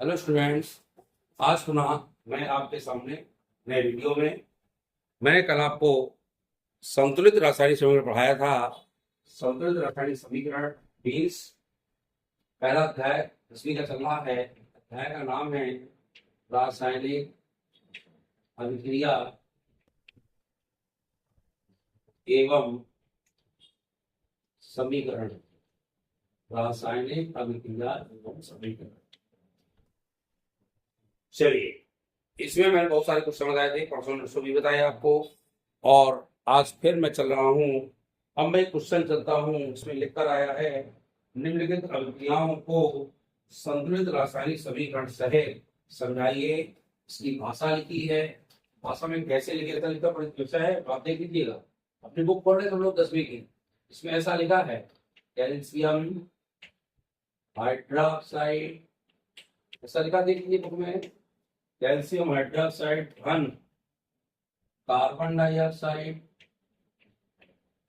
Hello students. आज पुनः मैं आपके सामने नए वीडियो में मैंने कल आपको संतुलित रासायनिक समीकरण पढ़ाया था। संतुलित रासायनिक समीकरण 20 पहला अध्याय 10वीं का चल रहा है। अध्याय का नाम है रासायनिक अभिक्रिया एवं समीकरण। रासायनिक अभिक्रिया एवं समीकरण। चलिए, इसमें मैंने बहुत सारे क्वेश्चन बताए थे, परसों नोट्स भी बताए आपको, और आज फिर मैं चल रहा हूँ। अब मैं क्वेश्चन चलता हूँ, इसमें लिखकर आया है निम्नलिखित अभिक्रियाओं को संतुलित रासायनिक समीकरण सहित समझाइए। इसकी भाषा लिखी है। भाषा में कैसे लिखे था लिखा विषय है, आप देख लीजिएगा। अपनी बुक पढ़ रहे थे हम लोग 10वीं की, इसमें ऐसा लिखा है कैल्शियम हाइड्रोक्साइड, ऐसा लिखा देख लीजिए बुक में। कैल्शियम हाइड्रोक्साइड घन carbon dioxide,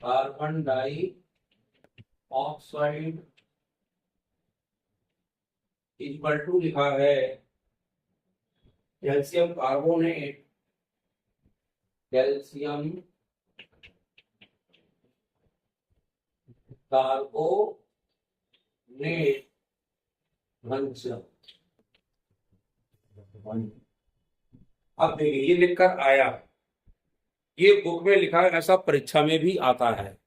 carbon dioxide equal to लिखा है कैल्शियम कार्बोनेट, कैल्शियम कार्बोनेट घन। अब देखिए ये लिखकर आया, ये बुक में लिखा है, ऐसा परीक्षा में भी आता है।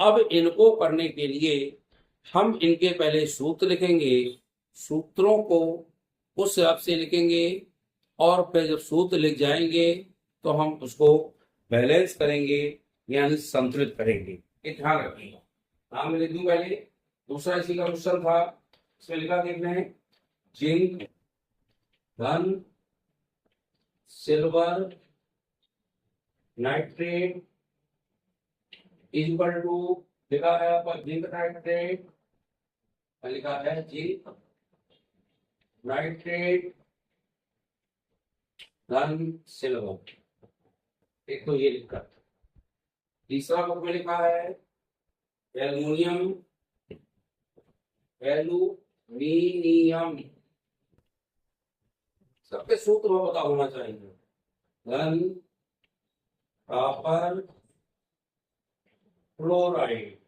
अब इनको करने के लिए हम इनके पहले सूत्र लिखेंगे, सूत्रों को उस हिसाब से लिखेंगे, और फिर जब सूत्र लिख जाएंगे तो हम उसको बैलेंस करेंगे, यानी संतुलित करेंगे। ये ध्यान रखिएगा। नाम लिख दूं पहले। दूसरा इसी का क्वेश्चन था, इसमें लिखा देख रहे हैं जिंक धन सिल्वर नाइट्रेट इक्वल टू, लिखा है आपका जिंक नाइट्रेट, लिखा है जिंक नाइट्रेट धन सिल्वर। एक तो ये लिखा। तीसरा बुक में लिखा है एल्यूमिनियम, एल्यूमिनियम, सबके सूत्र में पता होना चाहिए। धन copper fluoride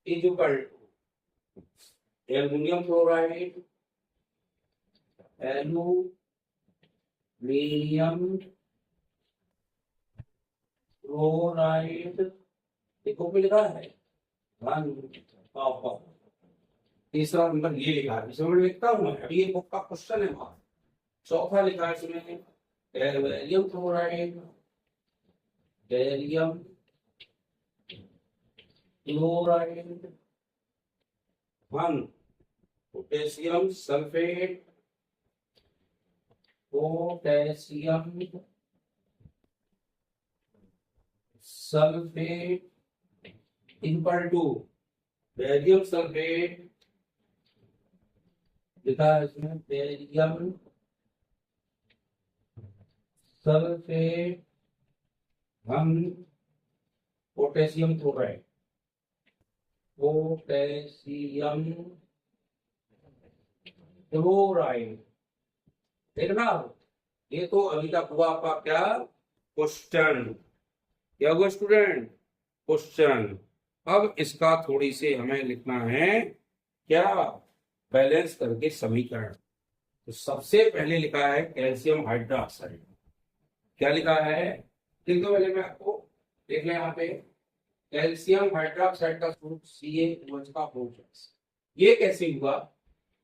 equal to aluminium fluoride, aluminium fluoride, देखो भी लिखा है धन कॉपर। तीसरा नंबर ये लिखा है, इसमें लिखता हूँ मैं, अभी ये बुक का क्वेश्चन है वहां। चौथा लिखा है इसमें gallium fluoride, gallium chloride one potassium sulphate, potassium sulphate equal to barium sulphate, लिखा है इसमें बेरियम सल्फेट हम पोटेशियम क्लोराइड, पोटेशियम क्लोराइड। देखना, ये तो अभी तक हुआ आपका क्या क्वेश्चन, क्या हुआ स्टूडेंट क्वेश्चन। अब इसका थोड़ी से हमें लिखना है क्या, बैलेंस करके समीकरण। तो सबसे पहले लिखा है कैल्शियम हाइड्रोक्साइड, क्या लिखा है लिख दो पहले मैं आपको, देख लें यहाँ पे। कैल्शियम हाइड्रोक्साइड का सूत्र CaOH का OH। ये कैसे हुआ,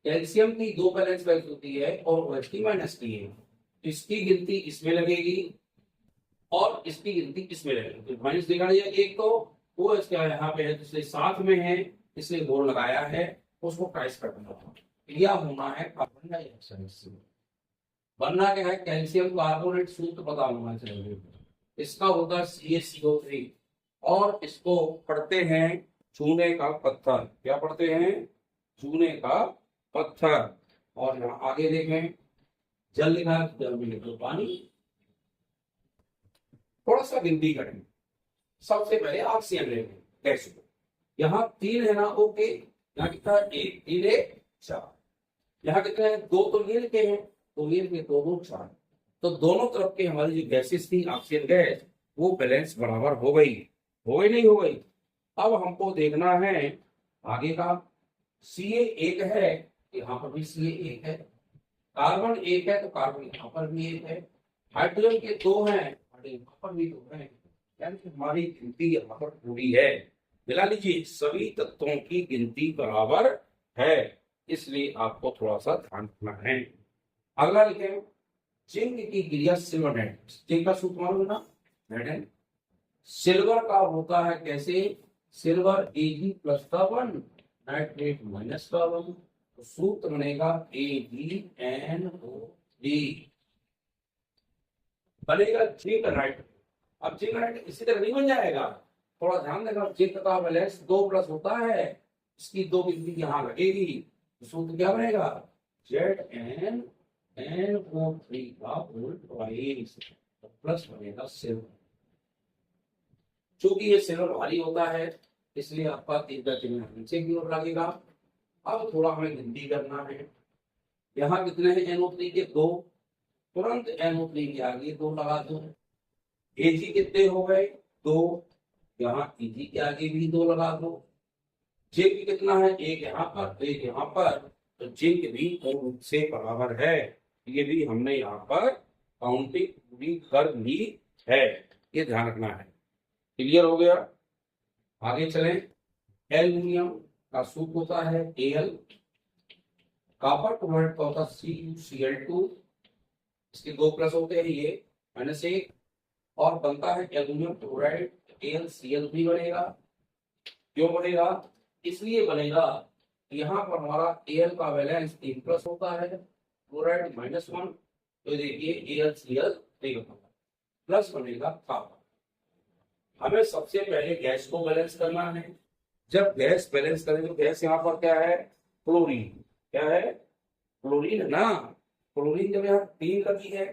कैल्शियम की दो बैलेंस वैल्यू होती है और OH की माइनस की है, इसकी गिनती इसमें लगेगी और इसकी गिनती इसमें लगेगी। तो माइनस दिखा दिया एक, तो OH क्या यहाँ पे है, इसलिए साथ में है, इसलिए गोल लगाया है, उसको ट्राइस कर देना। यह होना है कार्बन डाइऑक्साइड। बनना क्या है, कैल्शियम कार्बोनेट, सूत्र पता होना चाहिए। इसका होता है CaCO3, और इसको पढ़ते हैं चूने का पत्थर। क्या पढ़ते हैं, चूने का पत्थर। और यहाँ आगे देखें जल लिखा है, जल में लिखो पानी। थोड़ा सा गिनती करें, सबसे पहले ऑक्सीजन लेंगे कैसे, यहाँ 3 है ना, ओके, यहाँ कितना 1 3 1 4, यहाँ कितने हैं, दो तो ये लिखे हैं, तो ये लिखे दो दो चार, तो दोनों तरफ की हमारी जो गैसेस थी ऑक्सीजन गैस, वो बैलेंस बराबर हो गई नहीं हो गई। अब हमको देखना है आगे का, सी ए एक है, यहाँ पर भी सी ए एक है, कार्बन एक है तो कार्बन यहाँ पर भी एक है, हाइड्रोजन के दो हैं, हाइड्रोजन यहाँ पर भी दो हैं, यानी कि हमारी गिनती यहाँ पर पूरी है। मिला लीजिए, सभी तत्वों की गिनती बराबर है, इसलिए आपको थोड़ा सा ध्यान रखना है। अगला लिखें, जिंक की क्रिया सिल्वर नाइट्रेट, जिंक का सूत्र मालूम है ना, नाइट्रेट। सिल्वर का होता है कैसे, सिल्वर Ag प्लस का वन, नाइट्रेट माइनस का वन, तो सूत्र बनेगा AgNO3, बनेगा जिंक नाइट्रेट। अब जिंक नाइट्रेट इसी तरह नहीं बन जाएगा, थोड़ा ध्यान देगा, जिंक का बैलेंस 2 प्लस होता है, इसकी दो बिंदी यहाँ लगेगी, तो सूत्र क्या बनेगा, ZnNO3 का होल ट्वाइस, प्लस बनेगा सिल्वर। चूंकि ये सिल्वर भारी होता है, इसलिए आपका तीन का चिन्ह नीचे की ओर लगेगा। अब थोड़ा हमें गिनती करना है, यहाँ कितने हैं NO3 के, दो, तुरंत NO3 के आगे दो लगा दो, Ag कितने हो गए, दो, यहाँ Ag के आगे भी दो लगा दो, जिंक कितना है, एक यहाँ पर एक यहाँ पर, तो जिंक भी दो से बराबर है, ये भी हमने यहाँ पर काउंटिंग पूरी कर ली है, ये ध्यान रखना है। क्लियर हो गया, आगे चलें। एल्यूमिनियम का सूत्र होता है Al, कॉपर क्लोराइड का होता है CuCl2, इसके दो प्लस होते हैं, ये माइनस एक, और बनता है एल्यूमिनियम क्लोराइड AlCl भी बनेगा। क्यों बनेगा, इसलिए बनेगा यहाँ पर हमारा Al का बैलेंस 3 प्लस होता है, क्लोराइड -1, तो देखिए AlCl प्लस बनेगा कॉपर। हमें सबसे पहले गैस को बैलेंस करना है, जब गैस बैलेंस करें तो गैस यहाँ पर क्या है, क्लोरीन, क्या है, क्लोरीन है ना, क्लोरीन जब यहाँ 3 लगी है,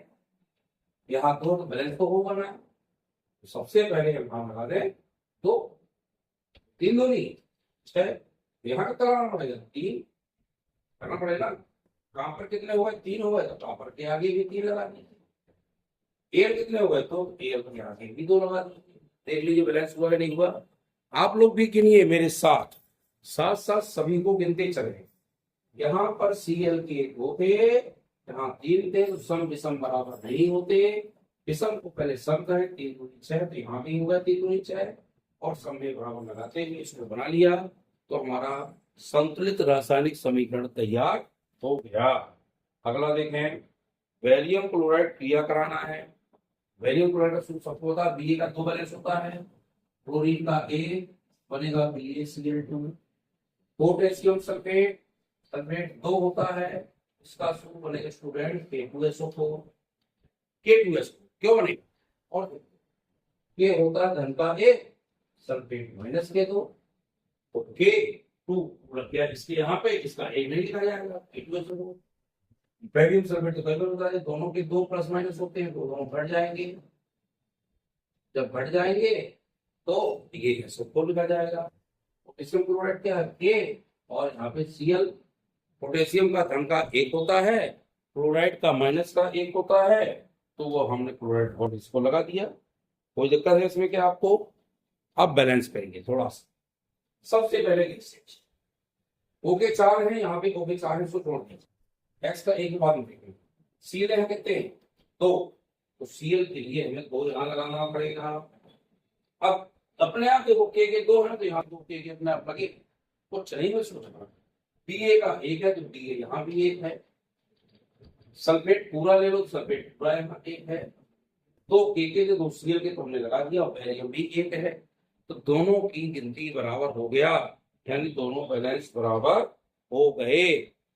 यहाँ 2, तो बैलेंस तो होगा ना, तो सबसे पहले हम यहाँ लगा दें 2, 3 दूनी 6, यहाँ कितना लगाना पड़ेगा, 3 करना पड़ेगा। कॉपर कितने हो गए, 3 हो गए, तो कॉपर के आगे भी 3 लगा दीजिए। एल कितने हो गए, तो एल के आगे भी 2 लगा दीजिए। देख लीजिए बैलेंस हुआ है नहीं हुआ। आप लोग भी गिनिए मेरे साथ, साथ साथ सभी को गिनते चले। यहाँ पर Cl के 2 थे, यहाँ 3 थे, तो सम विषम बराबर नहीं होते, विषम को पहले सम करें, 3 दूनी 6, तो यहाँ भी होगा 3 दूनी 6, और सम में बराबर लगाते हुए इसको बना लिया, तो हमारा संतुलित रासायनिक समीकरण तैयार हो गया। अगला देखें, बेरियम क्लोराइड क्रिया कराना है। बेरियम क्लोराइड का सूत्र सबको होता है, Ba का 2 बैलेंस होता है, क्लोरीन का A बनेगा BaCl2, पोटेशियम सल्फेट, सल्फेट 2 होता है, इसका सूत्र बनेगा स्टूडेंट K2SO4, K2SO क्यों बनेगा, और ये होता है धन का A, सल्फेट माइनस K2, तो K2 लग गया इसके यहाँ पे, इसका एक नहीं लिखा जाएगा, K2SO4। बेरियम सल्फेट तो कई बार होता है, दोनों के 2 प्लस माइनस होते हैं, तो दोनों बढ़ जाएंगे, जब बढ़ जाएंगे तो ये SO4 लिखा जाएगा। पोटेशियम क्लोराइड क्या है, K, और यहाँ पे Cl, पोटेशियम का धन का 1 होता है, क्लोराइड का माइनस का 1 होता है, तो वो हमने क्लोराइड और इसको लगा दिया, कोई दिक्कत है इसमें क्या आपको। अब बैलेंस करेंगे थोड़ा सा, सबसे पहले ओके 4 है, यहाँ पे ओके 4 है, उसको छोड़ दीजिए, एक्स का एक बाद में देखेंगे। Cl है कितने, 2, तो Cl के लिए हमें 2 यहाँ लगाना पड़ेगा। अब अपने आप देखो के 2 है, तो यहाँ 2 के अपने आप लगे, कुछ नहीं है सोचना। Ba का 1 है, तो Ba यहाँ भी 1 है, सल्फेट पूरा ले लो, सल्फेट पूरा यहाँ 1 है, तो के 2 Cl के तो हमने लगा दिया, और बेरियम भी 1 है, तो दोनों की गिनती बराबर हो गया, यानी दोनों बैलेंस बराबर हो गए।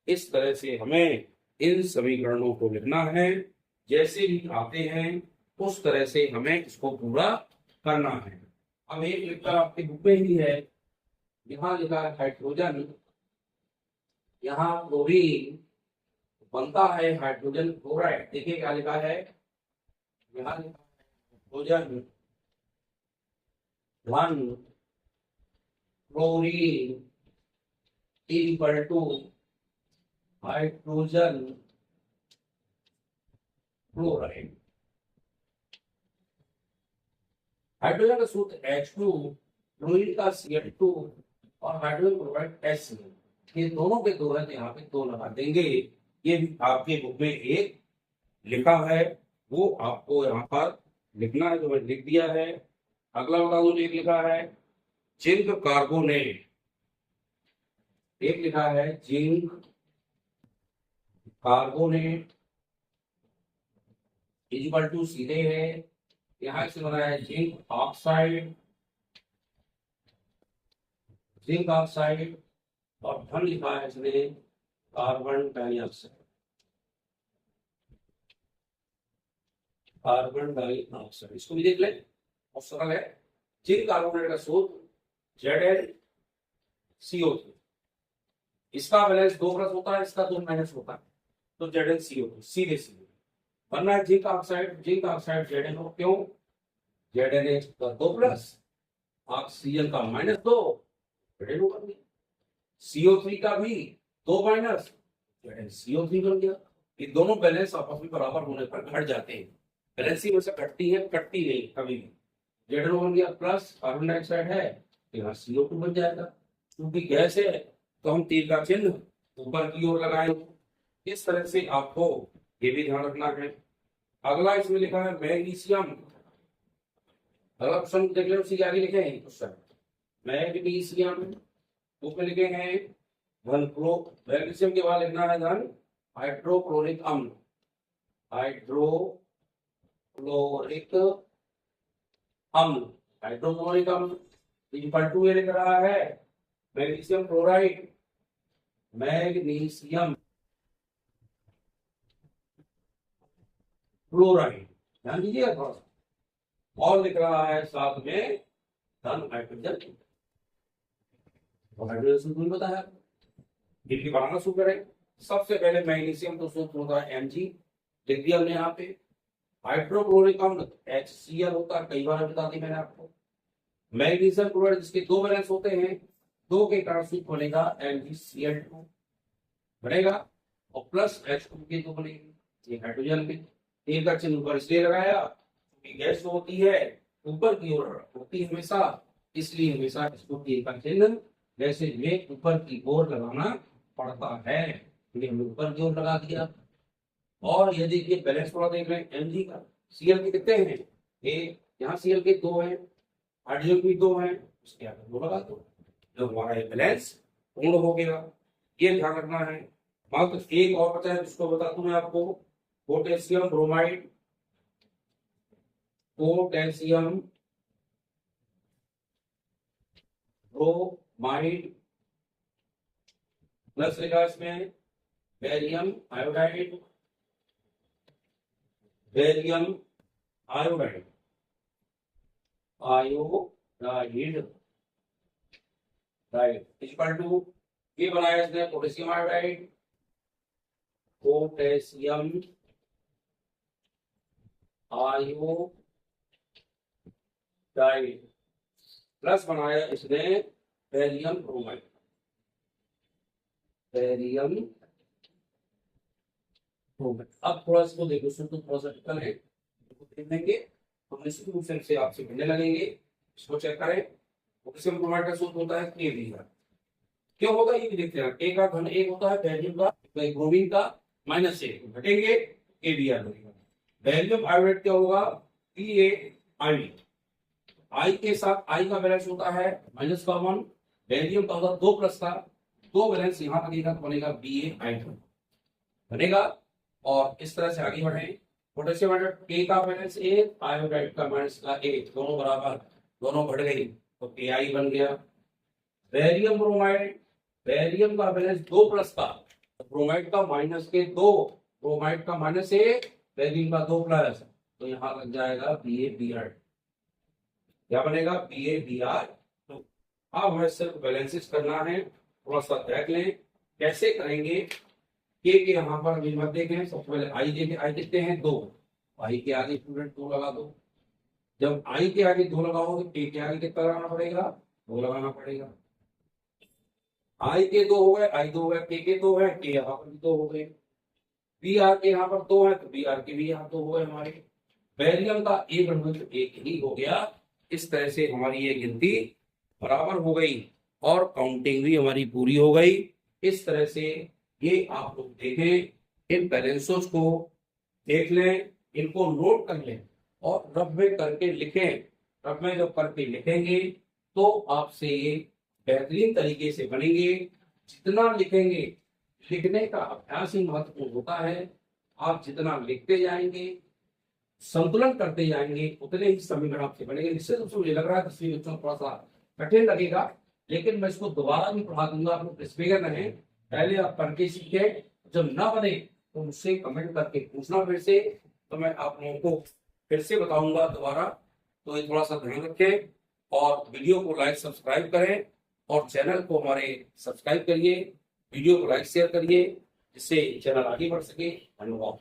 इस तरह से हमें इन समीकरणों को लिखना है, जैसे भी आते हैं उस तरह से हमें इसको पूरा करना है। अब एक लिखकर आपके बुक में ही है, यहाँ लिखा है हाइड्रोजन, यहाँ क्लोरीन बनता है हाइड्रोजन क्लोराइड, देखिए क्या लिखा है, यहाँ लिखा है hydrogen 1 chlorine equal to hydrogen chloride. Hydrogen का सूत्र H2, क्लोरीन का Cl2 और हाइड्रोजन क्लोराइड HCl। ये दोनों के दो है तो यहाँ पे दो लगा देंगे। ये भी आपके बुक में एक लिखा है, वो आपको यहाँ पर लिखना है, जो मैंने लिख दिया है। अगला बता दो, एक लिखा है जिंक कार्बोनेट, एक लिखा है जिंक कार्बोनेट इक्वल टू सीधे है, यहां से बना है जिंक ऑक्साइड, जिंक ऑक्साइड, और धन लिखा है इसने कार्बन डाइऑक्साइड, कार्बन डाइऑक्साइड। इसको भी देख ले, बहुत सरल है। जिंक कार्बोनेट का सूत्र ZnCO3, इसका बैलेंस 2+ होता है, इसका 2- होता है, तो ZnCO3 सीधे सीधे बनना है। Zinc oxide, zinc oxide ZnO, क्यों? Zna का 2+, ऑक्सीजन का -2, ZnO बन गया। CO3 का भी 2-, ZnCO3 बन गया। ये दोनों बैलेंस आपस में बराबर होने पर घट जाते हैं। बैलेंसिंग में से घटती है, कटती नहीं कभी भी। ZnO बन गया प्लस कार्बन डाइऑक्साइड है, यहाँ CO2 बन जाएगा। क्योंकि गैस है तो हम तीर का चिन्ह ऊपर की ओर लगाएंगे। इस तरह से आपको ये भी ध्यान रखना है। अगला इसमें लिखा है मैग्नीशियम। अगला क्वेश्चन देख ले, उसी के आगे लिखे हैं क्वेश्चन। मैग्नीशियम उसमें लिखे हैं धन क्लो, मैग्नीशियम के बाद लिखना है धन हाइड्रोक्लोरिक अम्ल, हाइड्रोक्लोरिक अम्ल, हाइड्रोक्लोरिक अम्ल इक्वल टू ये लिख रहा है मैग्नीशियम क्लोराइड, मैग्नीशियम क्लोराइड, ध्यान दीजिएगा थोड़ा सा। और लिख रहा है साथ में धन हाइड्रोजन, हाइड्रोजन सूत्र बताया, जिनकी बनाना सूत्र है। सबसे पहले मैग्नीशियम तो सूत्र होता है Mg, लिख दिया हमने यहाँ पे। हाइड्रोक्लोरिक अम्ल HCl होता है, कई बार बता दी मैंने आपको। मैग्नीशियम क्लोराइड जिसके दो बैलेंस होते हैं, दो के कारण सूत्र बनेगा MgCl2 बनेगा, और प्लस H2 के दो बनेंगे। ये हाइड्रोजन के तीर का चिन्ह ऊपर इसलिए लगाया क्योंकि गैस जो होती है ऊपर की ओर होती है हमेशा, इसलिए हमेशा इसको तीर का चिन्ह गैसेज में ऊपर की ओर लगाना पड़ता है, इसलिए हमने ऊपर की ओर लगा दिया। और यदि ये बैलेंस थोड़ा देख रहे हैं Mg का, Cl के कितने हैं? यहाँ Cl के 2 हैं, हाइड्रोजन भी 2 हैं, उसके आगे 2 लगा दो, जो हमारा ये बैलेंस पूर्ण हो गया। ये ध्यान रखना है। मात्र एक और बचा है जिसको बता दूं मैं आपको, potassium bromide, potassium bromide plus लिखा इसमें barium iodide, barium iodide, iodide right equal to ये बनाया इसने potassium iodide, potassium iodide plus बनाया इसने बेरियम ब्रोमाइड, बेरियम ब्रोमाइड। अब थोड़ा इसको देखो, सूत्र थोड़ा सा है, देख लेंगे तो निश्चित रूप से आपसे भिड़ने लगेंगे। इसको चेक करें। पोटेशियम ब्रोमाइड का सूत्र होता है KBr, क्यों होगा ये भी देखते हैं। A का घन 1 होता है, बेरियम का ब्रोमीन का -1 घटेंगे, KBr बनेगा। बेरियम आयोडाइड क्या होगा? PaI, I के साथ I का बैलेंस होता है -1, बेरियम का होगा 2+ का, 2 बैलेंस यहाँ लगेगा तो बनेगा BaI बनेगा। और इस तरह से आगे बढ़े। पोटेशियम आयोडाइड K का बैलेंस 1, आयोडाइड का -1, दोनों बराबर, दोनों बढ़ गई तो KI बन गया। बेरियम ब्रोमाइड, बेरियम का बैलेंस 2+ का, ब्रोमाइड का -2, ब्रोमाइड का -1, बेरियम का 2+, तो यहाँ लग जाएगा BaBr, क्या बनेगा? BaBr। तो अब हमें सिर्फ बैलेंसेस करना है, थोड़ा सा देख लें कैसे करेंगे। के यहाँ पर मत देखें, सबसे पहले आई देखें, आई कितने हैं? 2, आई के आगे स्टूडेंट 2 लगा दो। जब आई के आगे 2 लगाओ तो के आगे कितना लगाना पड़ेगा? 2 लगाना पड़ेगा। आई के दो हो गए, आई दो हो गए, के दो है, के यहाँ पर भी दो हो गए, बी आर के यहाँ पर दो है तो बी आर के भी यहाँ दो हो गए हमारे। बेरियम का एक अणु एक ही हो गया। इस तरह से हमारी ये गिनती बराबर हो गई और काउंटिंग भी हमारी पूरी हो गई। इस तरह से ये आप लोग देखें, इन बैलेंसों को देख लें, इनको नोट कर लें और रफ में करके लिखें। रफ में जब करके लिखेंगे तो आपसे ये बेहतरीन तरीके से बनेंगे। जितना लिखेंगे, लिखने का अभ्यास ही महत्वपूर्ण होता है। आप जितना लिखते जाएंगे, संतुलन करते जाएंगे, उतने ही समीकरण आपसे बनेंगे। निश्चित रूप से मुझे लग रहा है 10वीं बच्चों को थोड़ा सा कठिन लगेगा, लेकिन मैं इसको दोबारा भी पढ़ा दूंगा। आप लोग बेफिक्र रहें, पहले आप करके सीखे, जब ना बने तो मुझसे कमेंट करके पूछना फिर से, तो मैं आप लोगों को फिर से बताऊंगा दोबारा। तो ये थोड़ा सा ध्यान रखें और वीडियो को लाइक सब्सक्राइब करें और चैनल को हमारे सब्सक्राइब करिए, वीडियो को लाइक शेयर करिए, जिससे चैनल आगे बढ़ सके। धन्यवाद।